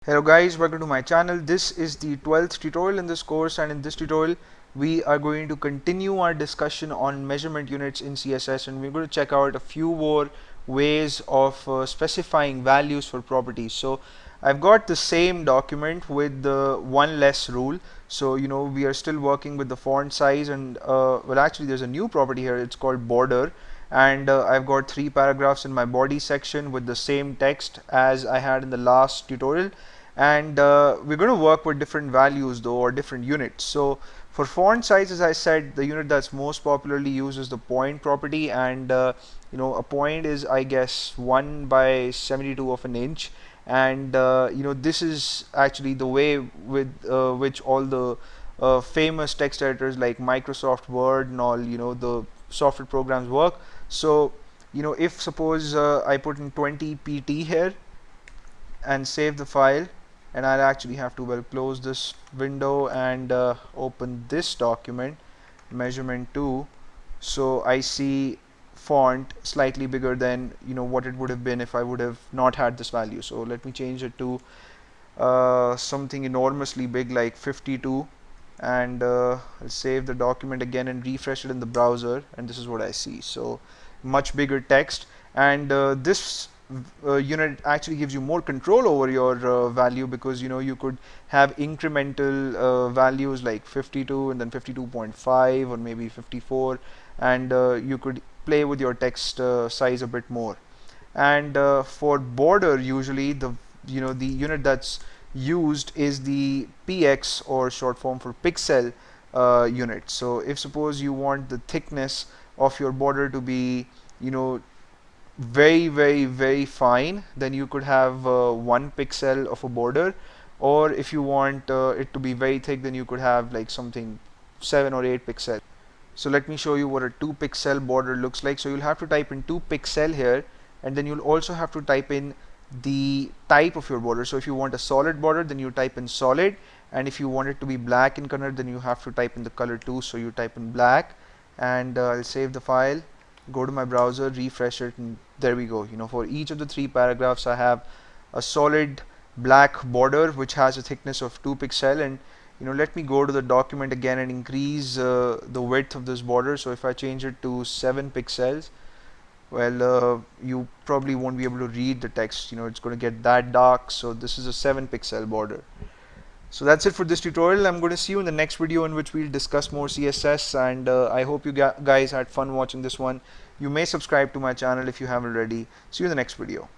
Hello guys, welcome to my channel. This is the 12th tutorial in this course, and in this tutorial we are going to continue our discussion on measurement units in CSS, and we're going to check out a few more ways of specifying values for properties. So I've got the same document with the one less rule. So we are still working with the font size, and well, actually there's a new property here. It's called border, and I've got 3 paragraphs in my body section with the same text as I had in the last tutorial. And we're going to work with different values though, or different units. So for font size, as I said, the unit that's most popularly used is the point property, and a point is, I guess, 1 by 72 of an inch. And this is actually the way with which all the famous text editors like Microsoft Word and all the software programs work. So if suppose I put in 20 pt here and save the file, and I'll actually have to, well, close this window and open this document, measurement 2. So I see font slightly bigger than what it would have been if I would have not had this value. So let me change it to something enormously big like 52, and I'll save the document again and refresh it in the browser, and this is what I see. So much bigger text, and this unit actually gives you more control over your value, because you could have incremental values like 52 and then 52.5 or maybe 54, and you could play with your text size a bit more. And for border, usually the unit that's used is the px, or short form for pixel unit. So if suppose you want the thickness of your border to be very fine, then you could have 1 pixel of a border, or if you want it to be very thick, then you could have like something 7 or 8 pixels. So let me show you what a 2 pixel border looks like. So you'll have to type in 2 pixel here, and then you'll also have to type in the type of your border. So if you want a solid border, then you type in solid, and if you want it to be black in color, then you have to type in the color too. So you type in black, and I'll save the file, go to my browser, refresh it, and there we go. For each of the 3 paragraphs I have a solid black border which has a thickness of 2 pixel. And let me go to the document again and increase the width of this border. So if I change it to 7 pixels, well, you probably won't be able to read the text. It's going to get that dark. So this is a 7 pixel border. So that's it for this tutorial. I'm going to see you in the next video, in which we'll discuss more CSS, and I hope you guys had fun watching this one. You may subscribe to my channel if you haven't already. See you in the next video.